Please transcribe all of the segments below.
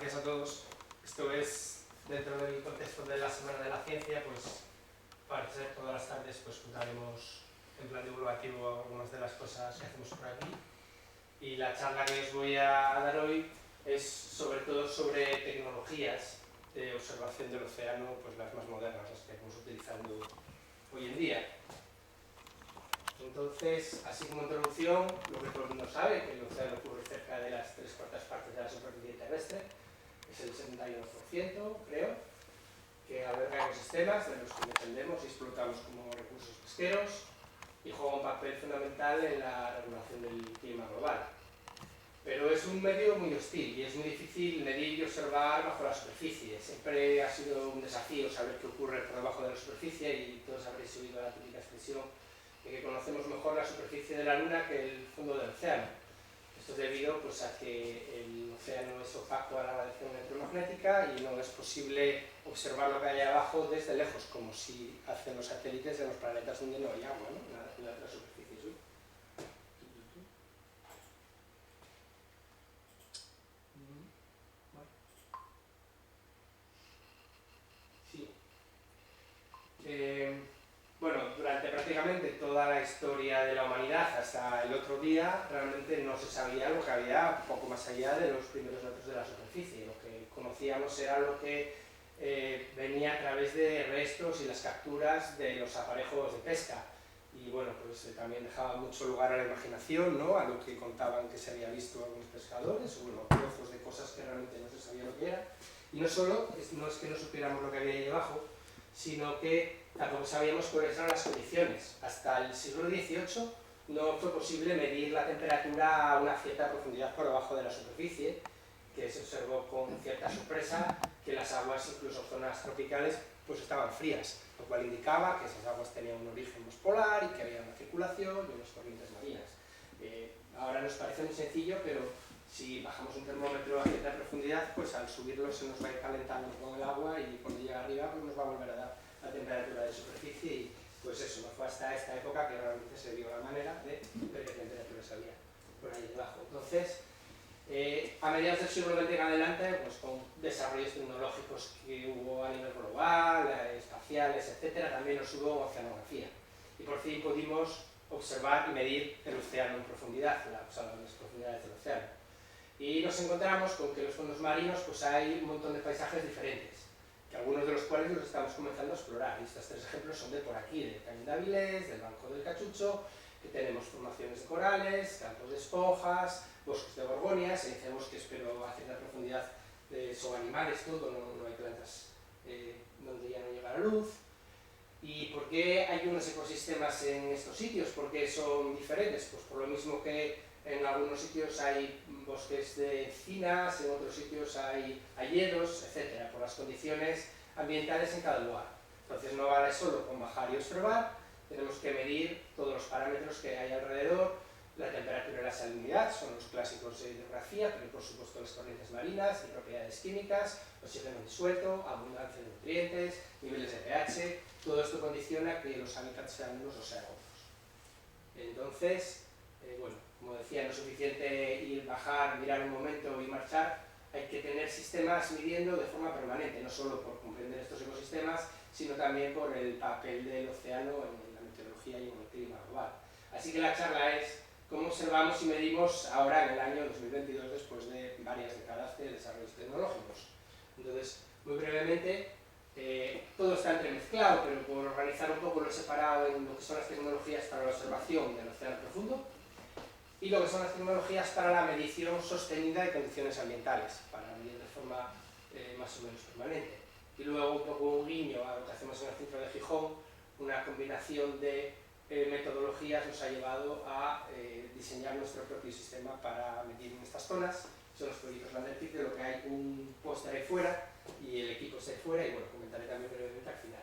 gracias a todos. Esto es, dentro del contexto de la Semana de la Ciencia, pues parece ser todas las tardes pues contaremos en plan divulgativo algunas de las cosas que hacemos por aquí. Y la charla que os voy a dar hoy es sobre todo sobre tecnologías de observación del océano, pues las más modernas, las que estamos utilizando hoy en día. Entonces, así como introducción, lo que todo el mundo sabe, que el océano cubre cerca de las 3/4 partes de la superficie terrestre, es el 71%, creo, que alberga ecosistemas de los que dependemos y explotamos como recursos pesqueros y juega un papel fundamental en la regulación del clima global. Pero es un medio muy hostil y es muy difícil medir y observar bajo la superficie. Siempre ha sido un desafío saber qué ocurre por debajo de la superficie y todos habréis oído la típica expresión de que conocemos mejor la superficie de la Luna que el fondo del océano. Esto es debido pues, a que el océano es opaco a la radiación electromagnética y no es posible observar lo que hay abajo desde lejos, como si hacen los satélites de los planetas donde no hay agua, ¿no? En la otra superficie. Sí. Bueno, durante prácticamente toda la historia de la humanidad hasta el otro día, realmente no se sabía lo que había poco más allá de los primeros metros de la superficie. Lo que conocíamos era lo que venía a través de restos y las capturas de los aparejos de pesca. Y bueno, pues también dejaba mucho lugar a la imaginación, ¿no? A lo que contaban que se había visto algunos pescadores, o bueno, trozos de cosas que realmente no se sabía lo que era. Y no solo, no es que no supiéramos lo que había ahí debajo, sino que tampoco sabíamos cuáles eran las condiciones. Hasta el siglo XVIII no fue posible medir la temperatura a una cierta profundidad por debajo de la superficie, que se observó con cierta sorpresa que las aguas, incluso zonas tropicales, pues estaban frías, lo cual indicaba que esas aguas tenían un origen polar y que había una circulación y unas corrientes marinas. Ahora nos parece muy sencillo, pero si bajamos un termómetro a cierta profundidad, pues al subirlo se nos va a ir calentando con el agua y cuando llega arriba pues nos va a volver a dar la temperatura de superficie y pues eso, no fue hasta esta época que realmente se vio la manera de ver qué temperaturas había por ahí debajo. Entonces, a mediados del siglo XX en adelante, pues con desarrollos tecnológicos que hubo a nivel global, espaciales, etcétera, también nos hubo oceanografía. Y por fin pudimos observar y medir el océano en profundidad, las profundidades del océano. Y nos encontramos con que en los fondos marinos pues hay un montón de paisajes diferentes, que algunos de los cuales los estamos comenzando a explorar. Y estos tres ejemplos son de por aquí, del Cañón de Avilés, del Banco del Cachucho, que tenemos formaciones de corales, campos de esponjas, bosques de gorgonias, se dice bosques pero a cierta profundidad son animales, todo, no hay plantas donde ya no llega la luz. ¿Y por qué hay unos ecosistemas en estos sitios? ¿Por qué son diferentes? Pues por lo mismo que en algunos sitios hay bosques de encinas, en otros sitios hay hayedos, etc., por las condiciones ambientales en cada lugar. Entonces no vale solo con bajar y observar, tenemos que medir todos los parámetros que hay alrededor, la temperatura y la salinidad, son los clásicos de hidrografía, pero por supuesto las corrientes marinas y propiedades químicas, oxígeno disuelto, abundancia de nutrientes, niveles de pH, todo esto condiciona que los hábitats sean unos o sean otros. Entonces, bueno, como decía, no es suficiente ir, bajar, mirar un momento y marchar, hay que tener sistemas midiendo de forma permanente, no solo por comprender estos ecosistemas, sino también por el papel del océano en la meteorología y en el clima global. Así que la charla es cómo observamos y medimos ahora en el año 2022, después de varias décadas de desarrollos tecnológicos. Entonces, muy brevemente, todo está entremezclado, pero por organizar un poco lo he separado en lo que son las tecnologías para la observación del océano profundo y lo que son las tecnologías para la medición sostenida de condiciones ambientales, para medir de forma más o menos permanente. Y luego un poco un guiño a lo que hacemos en el centro de Gijón, una combinación de metodologías nos ha llevado a diseñar nuestro propio sistema para medir en estas zonas. Son los proyectos Van der Pik, de lo que hay un póster ahí fuera y el equipo está ahí fuera y bueno, comentaré también brevemente al final.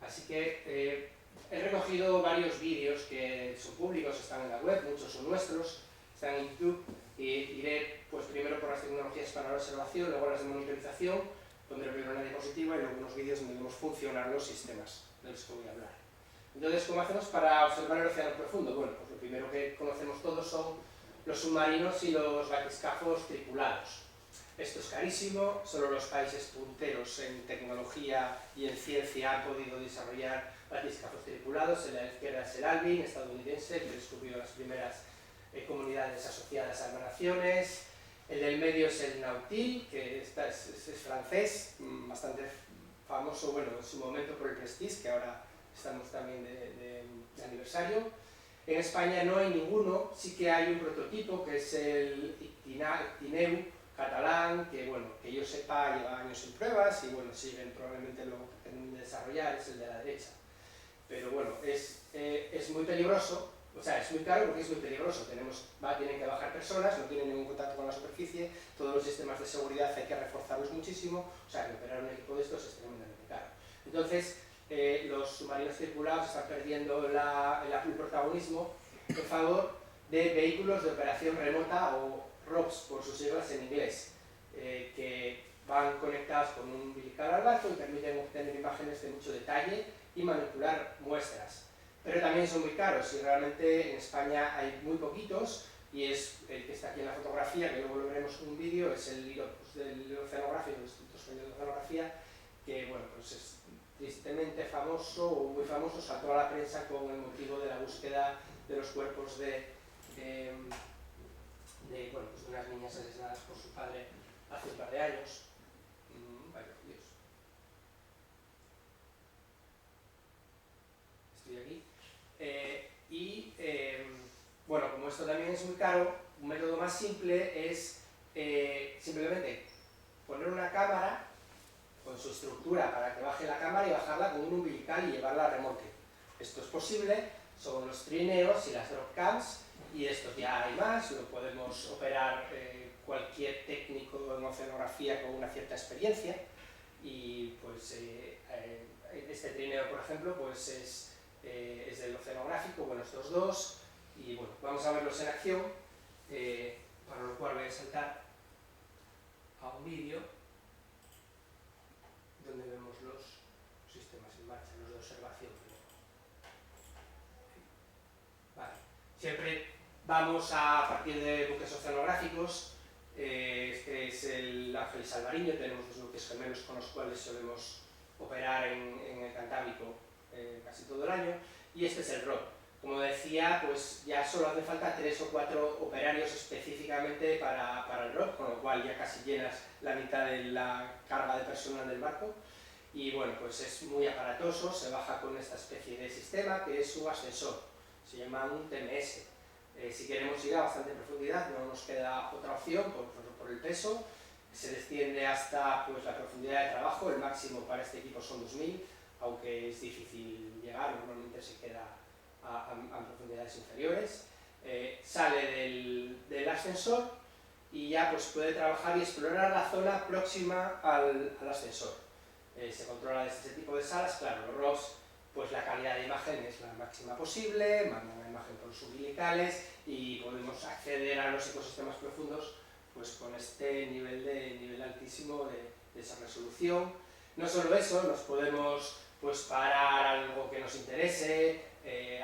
Así que he recogido varios vídeos que son públicos, están en la web, muchos son nuestros, están en YouTube y iré pues primero por las tecnologías para la observación, luego las de monitorización, pondré primero una diapositiva y luego unos vídeos donde vemos funcionar los sistemas de los que voy a hablar. Entonces, ¿cómo hacemos para observar el océano profundo? Bueno, pues lo primero que conocemos todos son los submarinos y los batiscafos tripulados. Esto es carísimo, solo los países punteros en tecnología y en ciencia han podido desarrollar batiscafos tripulados. En la izquierda es el Alvin, estadounidense, que descubrió las primeras comunidades asociadas a emanaciones. El del medio es el Nautil, que es francés, bastante famoso, bueno, en su momento por el Prestige, que ahora estamos también de aniversario. En España no hay ninguno, sí que hay un prototipo que es el Ictineu catalán, que bueno, que yo sepa lleva años en pruebas y bueno, siguen probablemente lo que tienen de desarrollar, es el de la derecha. Pero bueno, es muy peligroso, o sea, es muy caro porque es muy peligroso, tienen que bajar personas, no tienen ningún contacto con la superficie, todos los sistemas de seguridad hay que reforzarlos muchísimo, o sea, que operar un equipo de estos es tremendamente caro. Entonces, los submarinos tripulados están perdiendo el protagonismo en favor de vehículos de operación remota o ROPS por sus siglas en inglés, que van conectados con un umbilical al barco y permiten obtener imágenes de mucho detalle y manipular muestras. Pero también son muy caros y realmente en España hay muy poquitos y es el que está aquí en la fotografía, que luego lo veremos en un vídeo, es el Iropus del Oceanográfico, del Instituto Español de Oceanografía, que bueno, pues es tristemente famoso o muy famoso, saltó a la prensa con el motivo de la búsqueda de los cuerpos de bueno, pues de unas niñas asesinadas por su padre hace un par de años. Vaya, Dios. Estoy aquí. Bueno, como esto también es muy caro, un método más simple es simplemente poner una cámara con su estructura para que baje la cámara y bajarla con un umbilical y llevarla a remolque. Esto es posible, son los trineos y las dropcams, y esto ya hay más, lo podemos operar cualquier técnico en oceanografía con una cierta experiencia, y pues este trineo, por ejemplo, pues es del oceanográfico, bueno, estos dos, y bueno, vamos a verlos en acción, para lo cual voy a saltar a un vídeo donde vemos los sistemas en marcha, los de observación. Vale. Siempre vamos a partir de buques oceanográficos. Este es el Ángel Salvariño, tenemos dos buques gemelos con los cuales solemos operar en el Cantábrico casi todo el año, y este es el ROP. Como decía, pues ya solo hace falta 3 o 4 operarios específicamente para el ROP, con lo cual ya casi llenas la mitad de la carga de personal del barco. Y bueno, pues es muy aparatoso, se baja con esta especie de sistema que es un ascensor, se llama un TMS. Si queremos ir a bastante profundidad no nos queda otra opción por el peso, se desciende hasta pues, la profundidad de trabajo, el máximo para este equipo son 2000, aunque es difícil llegar, normalmente se queda a profundidades inferiores. Sale del ascensor y ya pues, puede trabajar y explorar la zona próxima al ascensor. Se controla desde ese tipo de salas, claro, los ROVs, pues la calidad de imagen es la máxima posible, mandan la imagen por los umbilicales y podemos acceder a los ecosistemas profundos pues con este nivel altísimo de esa resolución. No solo eso, nos podemos pues parar algo que nos interese,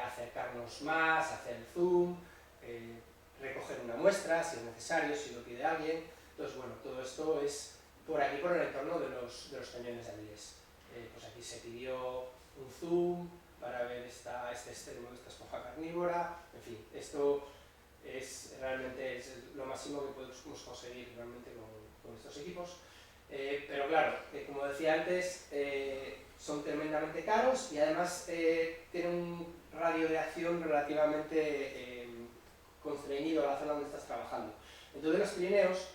acercarnos más, hacer zoom, recoger una muestra si es necesario, si lo pide alguien. Entonces bueno, todo esto es por aquí, por el entorno de los cañones de Avilés. Pues aquí se pidió un zoom para ver este extremo de esta esponja carnívora, en fin, esto es realmente lo máximo que podemos conseguir realmente con estos equipos. Pero claro, como decía antes, son tremendamente caros y además tienen un radio de acción relativamente constreñido a la zona donde estás trabajando. Entonces los trineos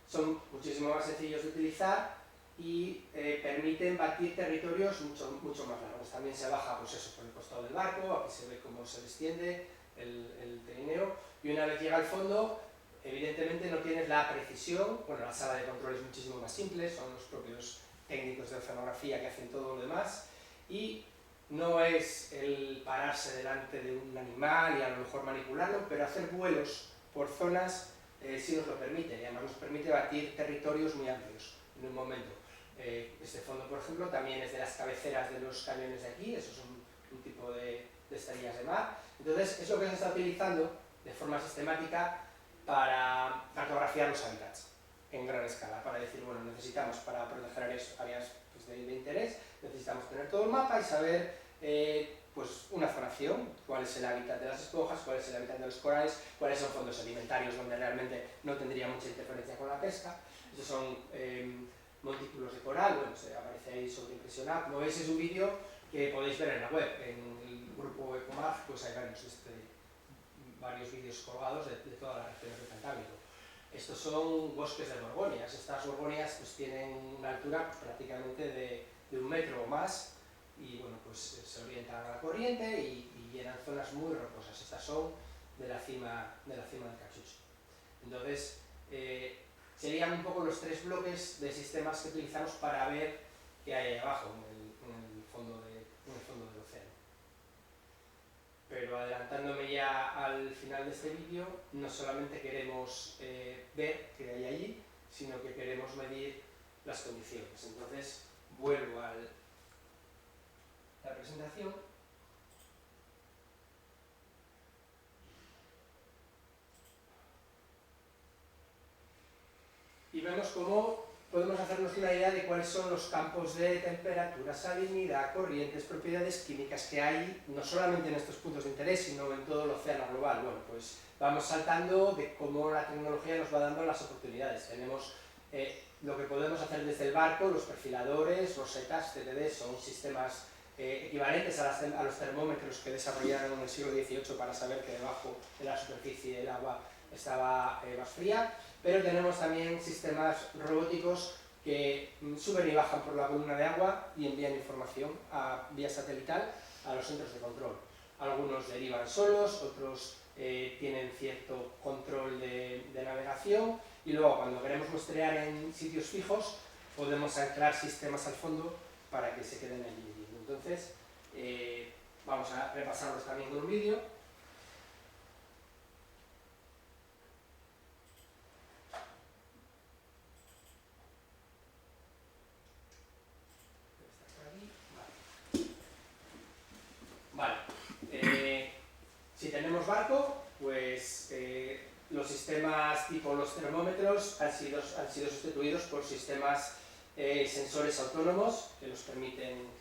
son muchísimo más sencillos de utilizar y permiten batir territorios mucho más largos. También se baja pues eso, por el costado del barco, aquí se ve cómo se desciende el trineo, y una vez llega al fondo, evidentemente no tienes la precisión, bueno, la sala de control es muchísimo más simple, son los propios técnicos de oceanografía que hacen todo lo demás, y no es el pararse delante de un animal y a lo mejor manipularlo, pero hacer vuelos por zonas sí nos lo permite, y además nos permite batir territorios muy amplios en un momento. Este fondo, por ejemplo, también es de las cabeceras de los cañones de aquí, eso es un tipo de estrellas de mar. Entonces, es lo que se está utilizando de forma sistemática para cartografiar los hábitats. en gran escala para decir, bueno, necesitamos para proteger áreas pues, de interés, necesitamos tener todo el mapa y saber pues una zonación, cuál es el hábitat de las esponjas, cuál es el hábitat de los corales, cuáles son fondos alimentarios donde realmente no tendría mucha interferencia con la pesca. Estos son montículos de coral, bueno, se aparece ahí sobreimpresionado. Como veis es un vídeo que podéis ver en la web, en el grupo Ecomag, pues hay varios vídeos colgados de todas las regiones del Cantábrico. Estos son bosques de gorgonias. Estas gorgonias pues, tienen una altura pues, prácticamente de 1 metro o más y bueno, pues, se orientan a la corriente y llenan zonas muy rocosas. Estas son de la cima del Cachucho. Entonces, serían un poco los 3 bloques de sistemas que utilizamos para ver qué hay ahí abajo, en el fondo del océano. Pero adelantándome ya al final de este vídeo, no solamente queremos ver qué hay allí, sino que queremos medir las condiciones. Entonces, vuelvo a la presentación. Y vemos cómo podemos hacernos una idea de cuáles son los campos de temperatura, salinidad, corrientes, propiedades químicas que hay, no solamente en estos puntos de interés, sino en todo el océano global. Bueno, pues vamos saltando de cómo la tecnología nos va dando las oportunidades. Tenemos lo que podemos hacer desde el barco, los perfiladores, rosetas, CTD, son sistemas equivalentes a los termómetros que desarrollaron en el siglo XVIII para saber que debajo de la superficie el agua estaba más fría, pero tenemos también sistemas robóticos que suben y bajan por la columna de agua y envían información vía satelital a los centros de control. Algunos derivan solos, otros tienen cierto control de navegación y luego cuando queremos muestrear en sitios fijos podemos anclar sistemas al fondo para que se queden allí viviendo. Entonces, vamos a repasarlos también con un vídeo. Vale. Si tenemos barco, pues los sistemas tipo los termómetros han sido sustituidos por sistemas sensores autónomos que nos permiten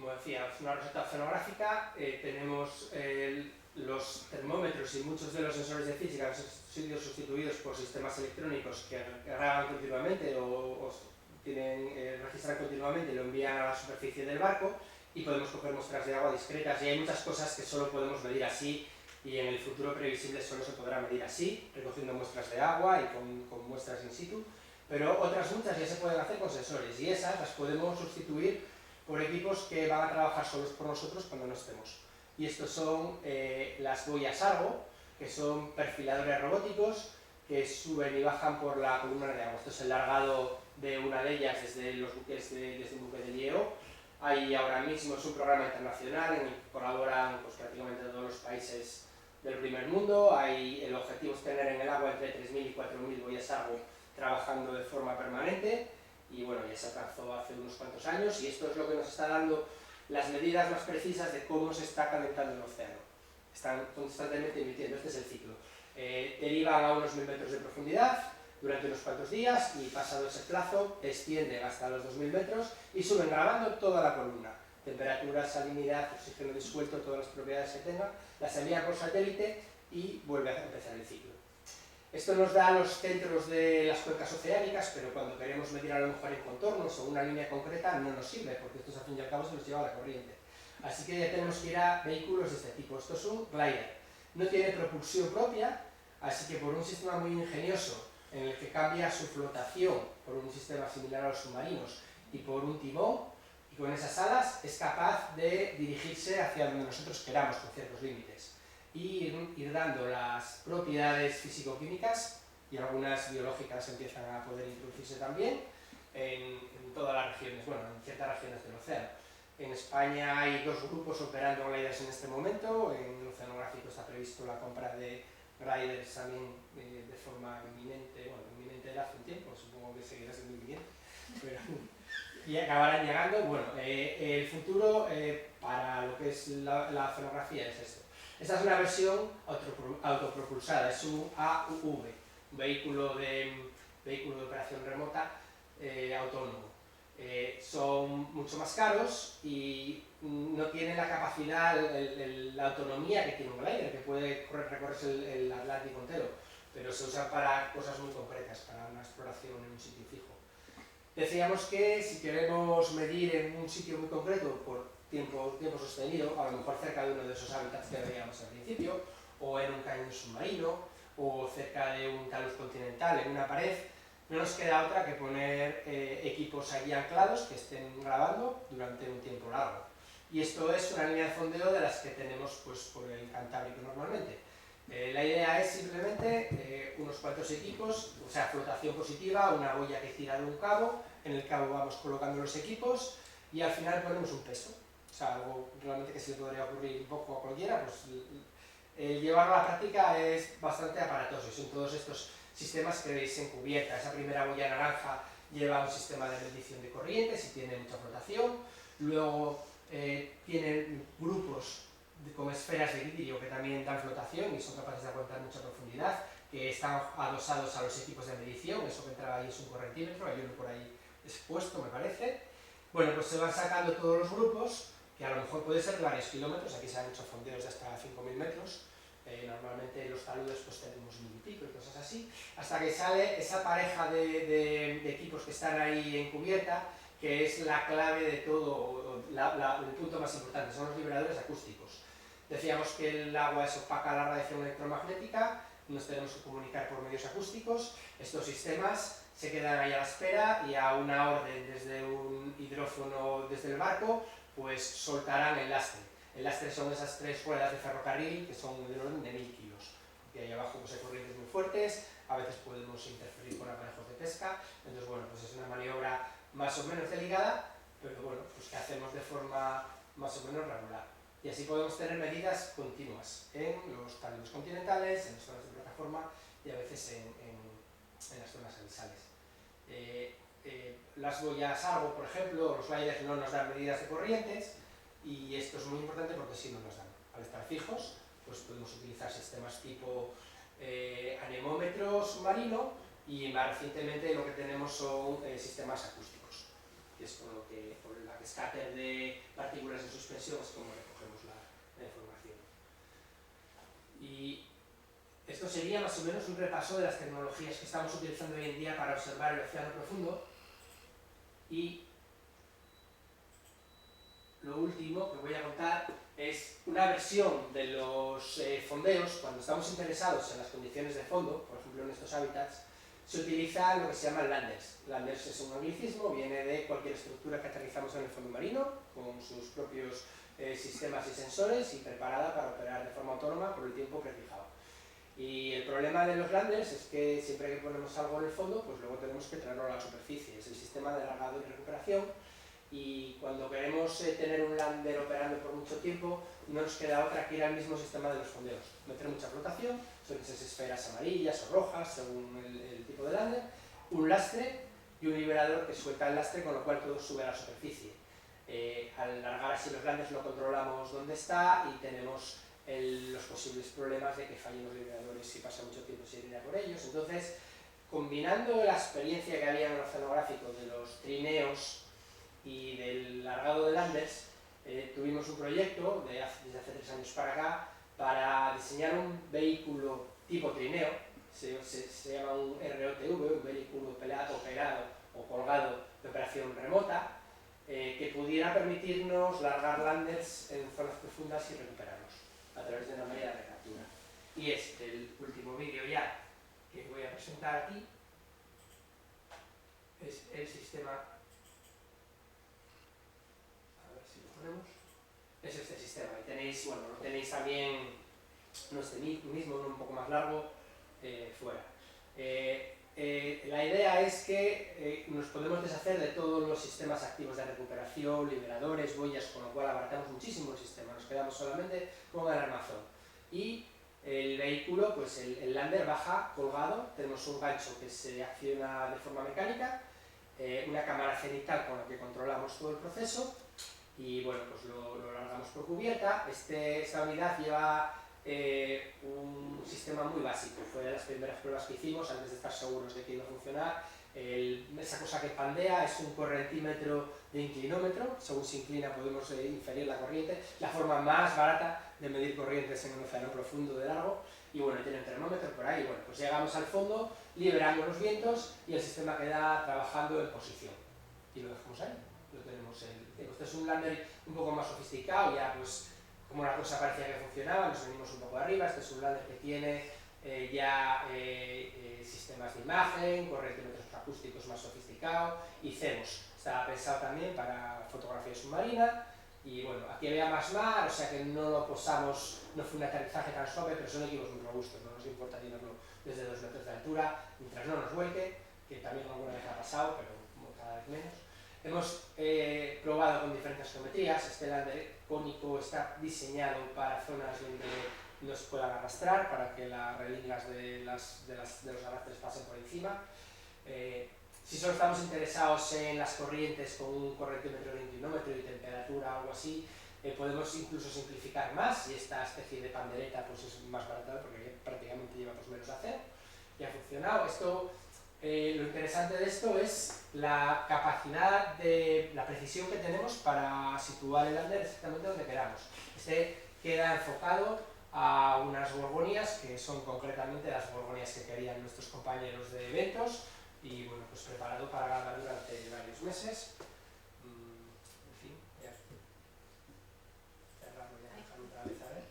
como decía, es una roseta oceanográfica, tenemos los termómetros y muchos de los sensores de física han sido sustituidos por sistemas electrónicos que graban continuamente o registran continuamente y lo envían a la superficie del barco y podemos coger muestras de agua discretas y hay muchas cosas que solo podemos medir así y en el futuro previsible solo se podrá medir así, recogiendo muestras de agua y con muestras in situ, pero otras muchas ya se pueden hacer con sensores y esas las podemos sustituir por equipos que van a trabajar solos por nosotros cuando no estemos. Y estos son las boyas Argo, que son perfiladores robóticos que suben y bajan por la columna de agua. Esto es el largado de una de ellas desde los buques desde un buque de Lieo. Hay ahora mismo, es un programa internacional en el que colaboran pues, prácticamente todos los países del primer mundo. El objetivo es tener en el agua entre 3.000 y 4.000 boyas Argo trabajando de forma permanente. Y bueno, ya se alcanzó hace unos cuantos años y esto es lo que nos está dando las medidas más precisas de cómo se está calentando el océano. Están constantemente emitiendo, este es el ciclo. Derivan a unos 1.000 metros de profundidad durante unos cuantos días y pasado ese plazo extienden hasta los 2.000 metros y suben grabando toda la columna. Temperatura, salinidad, oxígeno disuelto, todas las propiedades que tengan, las envían por satélite y vuelve a empezar el ciclo. Esto nos da los centros de las cuencas oceánicas, pero cuando queremos medir a lo mejor en contornos o una línea concreta no nos sirve, porque estos al fin y al cabo se los lleva la corriente. Así que ya tenemos que ir a vehículos de este tipo. Esto es un glider. No tiene propulsión propia, así que por un sistema muy ingenioso en el que cambia su flotación por un sistema similar a los submarinos y por un timón y con esas alas es capaz de dirigirse hacia donde nosotros queramos con ciertos límites y ir dando las propiedades físico-químicas, y algunas biológicas empiezan a poder introducirse también en todas las regiones, bueno, en ciertas regiones del océano. En España hay 2 grupos operando gliders en este momento. En el oceanográfico está previsto la compra de gliders también de forma inminente. Bueno, inminente era hace un tiempo, supongo que seguirá siendo inminente, pero y acabarán llegando. Bueno, el futuro para lo que es la oceanografía es esto. Esta es una versión autopropulsada, es un AUV, un vehículo de operación remota autónomo. Son mucho más caros y no tienen la capacidad, la autonomía que tiene un glider, que puede recorrerse el Atlántico entero, pero se usan para cosas muy concretas, para una exploración en un sitio fijo. Decíamos que si queremos medir en un sitio muy concreto por tiempo sostenido, a lo mejor cerca de uno de esos hábitats que veíamos al principio, o en un cañón submarino, o cerca de un talus continental, en una pared, no nos queda otra que poner equipos allí anclados que estén grabando durante un tiempo largo. Y esto es una línea de fondeo de las que tenemos pues, por el Cantábrico normalmente. La idea es simplemente unos cuantos equipos, o sea, flotación positiva, una boya que gira de un cabo, en el cabo vamos colocando los equipos y al final ponemos un peso. O sea, algo realmente que se le podría ocurrir un poco a cualquiera, pues llevarlo a la práctica es bastante aparatoso. Son todos estos sistemas que veis en cubierta. Esa primera boya naranja lleva un sistema de medición de corrientes y tiene mucha flotación. Luego tiene grupos con esferas de vidrio que también dan flotación y son capaces de aguantar mucha profundidad, que están adosados a los equipos de medición. Eso que entra ahí es un correntímetro, hay uno por ahí expuesto, me parece. Bueno, pues se van sacando todos los grupos, que a lo mejor puede ser de varios kilómetros. Aquí se han hecho fondeos de hasta 5.000 metros. Normalmente los taludes pues tenemos 1.000 y pico y cosas así, hasta que sale esa pareja de equipos que están ahí en cubierta, que es la clave de todo, el punto más importante, son los liberadores acústicos. Decíamos que el agua es opaca a la radiación electromagnética, nos tenemos que comunicar por medios acústicos. Estos sistemas se quedan ahí a la espera y a una orden desde un hidrófono desde el barco, pues soltarán el lastre. El lastre son esas 3 ruedas de ferrocarril que son del orden de 1.000 kilos. Y ahí abajo pues, hay corrientes muy fuertes, a veces podemos interferir con aparejos de pesca. Entonces, bueno, pues es una maniobra más o menos delicada, pero bueno, pues que hacemos de forma más o menos regular. Y así podemos tener medidas continuas en los taludes continentales, en las zonas de plataforma y a veces en las zonas abisales. Las boyas Argo, por ejemplo, los gliders no nos dan medidas de corrientes, y esto es muy importante porque sí no nos dan. Al estar fijos, pues podemos utilizar sistemas tipo anemómetro submarino, y más recientemente lo que tenemos son sistemas acústicos, que es con lo que, por el escáter de partículas en suspensión, es como recogemos la información. Y esto sería más o menos un repaso de las tecnologías que estamos utilizando hoy en día para observar el océano profundo. Y lo último que voy a contar es una versión de los fondeos. Cuando estamos interesados en las condiciones de fondo, por ejemplo en estos hábitats, se utiliza lo que se llama landers. Landers es un anglicismo, viene de cualquier estructura que aterrizamos en el fondo marino, con sus propios sistemas y sensores, y preparada para operar de forma autónoma por el tiempo prefijado. Y el problema de los landers es que siempre que ponemos algo en el fondo, pues luego tenemos que traerlo a la superficie. Es el sistema de largado y recuperación. Y cuando queremos tener un lander operando por mucho tiempo, no nos queda otra que ir al mismo sistema de los fondeos. Meter mucha flotación, son esas esferas amarillas o rojas, según el tipo de lander, un lastre y un liberador que suelta el lastre, con lo cual todo sube a la superficie. Al largar así los landers no controlamos dónde está y tenemos los posibles problemas de que fallen los liberadores si pasa mucho tiempo sin ir a por ellos. Entonces, combinando la experiencia que había en el oceanográfico de los trineos y del largado de landers, tuvimos un proyecto desde hace 3 años para acá para diseñar un vehículo tipo trineo. Se llama un ROTV, un vehículo operado o colgado de operación remota, que pudiera permitirnos largar landers en zonas profundas y recuperarlos a través de una medida de captura. Y es el último vídeo ya que voy a presentar aquí, es el sistema ponemos, es este sistema. Y tenéis, bueno, lo tenéis también, no este mismo, uno un poco más largo, fuera. La idea es que nos podemos deshacer de todos los sistemas activos de recuperación, liberadores, boyas, con lo cual abarcamos muchísimo el sistema, nos quedamos solamente con el armazón. Y el vehículo, pues el lander baja colgado, tenemos un gancho que se acciona de forma mecánica, una cámara cenital con la que controlamos todo el proceso y bueno, pues lo largamos por cubierta. Esta unidad lleva un sistema muy básico, fue de las primeras pruebas que hicimos antes de estar seguros de que iba a funcionar. Esa cosa que pandea es un correntímetro de inclinómetro, según se inclina podemos inferir la corriente, la forma más barata de medir corrientes en un océano profundo de largo, y bueno, tiene un termómetro por ahí. Bueno, pues llegamos al fondo, liberamos los vientos y el sistema queda trabajando en posición y lo dejamos ahí, lo tenemos este es un lander un poco más sofisticado, ya pues como la cosa parecía que funcionaba, nos venimos un poco arriba. Este es un lander que tiene sistemas de imagen, correntímetros acústicos más sofisticados y CEMOS. Está pensado también para fotografía submarina y bueno, aquí había más mar, o sea que no lo posamos, no fue un aterrizaje tan suave, pero son equipos muy robustos, no nos importa tirarlo desde 2 metros de altura, mientras no nos vuelque, que también alguna vez ha pasado, pero cada vez menos. Hemos probado con diferentes geometrías. Este lander cónico está diseñado para zonas donde no se puedan arrastrar, para que las relingas de los arrastres pasen por encima. Si solo estamos interesados en las corrientes con un correntímetro de inclinómetro y temperatura o algo así, podemos incluso simplificar más, y esta especie de pandereta pues es más barata porque prácticamente lleva pues menos acero y ha funcionado. Lo interesante de esto es la capacidad de la precisión que tenemos para situar el lander exactamente donde queramos. Este queda enfocado a unas gorgonias que son concretamente las gorgonias que querían nuestros compañeros de eventos y bueno, pues preparado para grabar durante varios meses. En fin, ya cerrarlo, ya dejarlo otra vez a ver.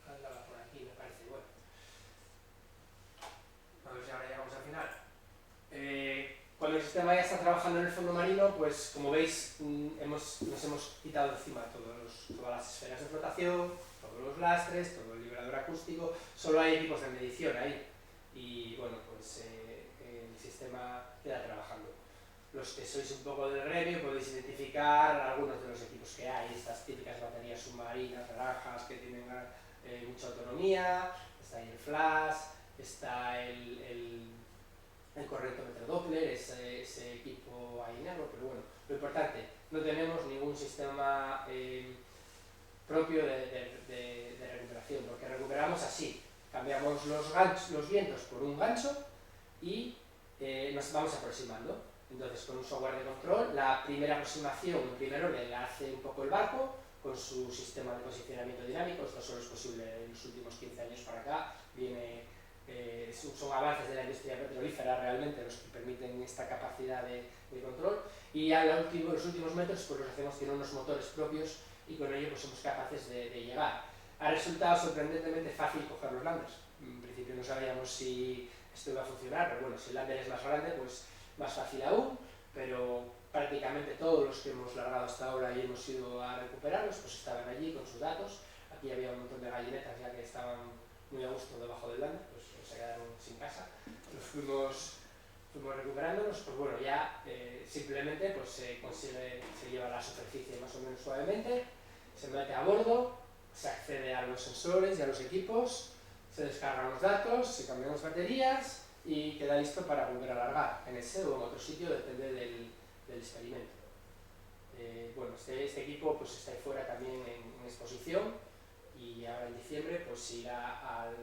Andaba por aquí, me parece. Bueno, a ver si ahora llegamos al final. Cuando el sistema ya está trabajando en el fondo marino, pues como veis nos hemos quitado encima todas las esferas de flotación, todos los lastres, todo el liberador acústico, solo hay equipos de medición ahí y bueno, pues el sistema queda trabajando. Los que sois un poco del gremio podéis identificar algunos de los equipos que hay, estas típicas baterías submarinas naranjas que tienen mucha autonomía, está ahí el flash, está el correntómetro Doppler, ese equipo ahí negro, pero bueno, lo importante, no tenemos ningún sistema propio de recuperación, porque recuperamos así, cambiamos los vientos por un gancho y nos vamos aproximando. Entonces, con un software de control, la primera aproximación, en primer orden, la hace un poco el barco con su sistema de posicionamiento dinámico. Esto solo es posible en los últimos 15 años para acá. Son avances de la industria petrolífera realmente los que permiten esta capacidad de control. Y a los últimos metros pues los hacemos, tienen unos motores propios y con ello pues somos capaces de llegar. Ha resultado sorprendentemente fácil coger los landers. En principio no sabíamos si esto iba a funcionar, pero bueno, si el lander es más grande, pues más fácil aún, pero prácticamente todos los que hemos largado hasta ahora y hemos ido a recuperarlos, pues estaban allí con sus datos. Aquí había un montón de gallinetas ya que estaban muy a gusto debajo del lander, pues se quedaron sin casa. Los fuimos recuperándolos, pues bueno, ya simplemente pues se lleva a la superficie más o menos suavemente, se mete a bordo, se accede a los sensores y a los equipos, se descargan los datos, se cambian las baterías y queda listo para volver a largar en ese o en otro sitio, depende del experimento. Bueno, este equipo pues está ahí fuera también en exposición y ahora en diciembre pues irá al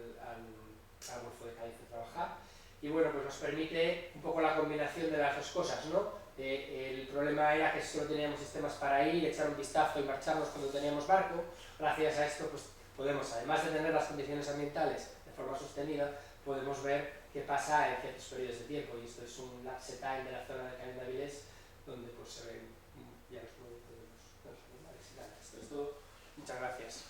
Golfo de Cádiz a trabajar y bueno, pues nos permite un poco la combinación de las dos cosas, ¿no? El problema era que solo teníamos sistemas para ir, echar un vistazo y marcharnos cuando teníamos barco. Gracias a esto pues podemos, además de tener las condiciones ambientales de forma sostenida, podemos ver qué pasa en ciertos periodos de tiempo, y esto es un lapse time de la zona de Canet d'Avilés donde pues se ven ya los productos de los animales y nada. Esto es todo. Muchas gracias.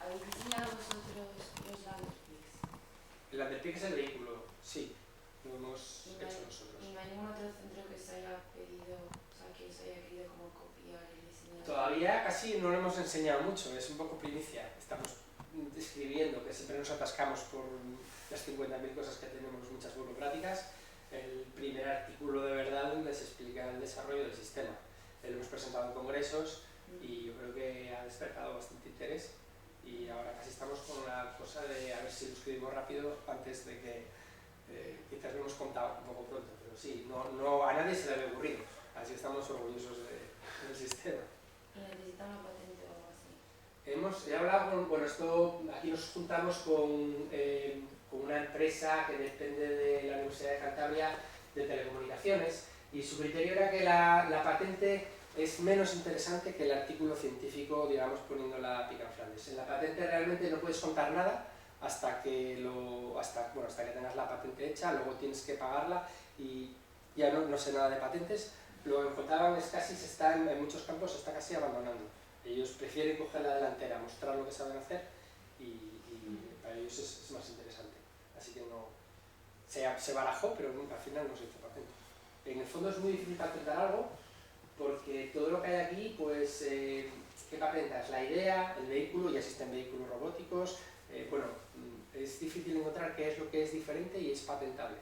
¿Habéis diseñado vosotros los Landerpix? El Landerpix es el vehículo, sí, lo hemos hecho nosotros. ¿Y no hay ningún otro centro que os haya pedido, o sea, que os haya querido como copiar el diseño? Todavía casi no lo hemos enseñado mucho, es un poco primicia. Estamos describiendo, que siempre nos atascamos por las 50.000 cosas que tenemos, muchas burocráticas. El primer artículo de verdad donde se explica el desarrollo del sistema. Lo hemos presentado en congresos y yo creo que ha despertado bastante interés. Y ahora casi estamos con la cosa de a ver si lo escribimos rápido antes de que quizás lo hemos contado un poco pronto, pero sí, a nadie se le había ocurrido, así que estamos orgullosos del sistema. ¿Y necesita una patente o algo así? He hablado aquí nos juntamos con una empresa que depende de la Universidad de Cantabria de telecomunicaciones y su criterio era que la patente es menos interesante que el artículo científico, digamos, poniendo la pica en Flandes. En la patente realmente no puedes contar nada hasta que tengas la patente hecha, luego tienes que pagarla y ya no sé nada de patentes. Lo que contaban es casi en muchos campos se está casi abandonando. Ellos prefieren coger la delantera, mostrar lo que saben hacer y para ellos es más interesante. Así que no se barajó, pero al final no se hizo patente. En el fondo es muy difícil patentar algo porque todo lo que hay aquí, pues, ¿qué patentas? La idea, el vehículo, ya existen vehículos robóticos, es difícil encontrar qué es lo que es diferente y es patentable.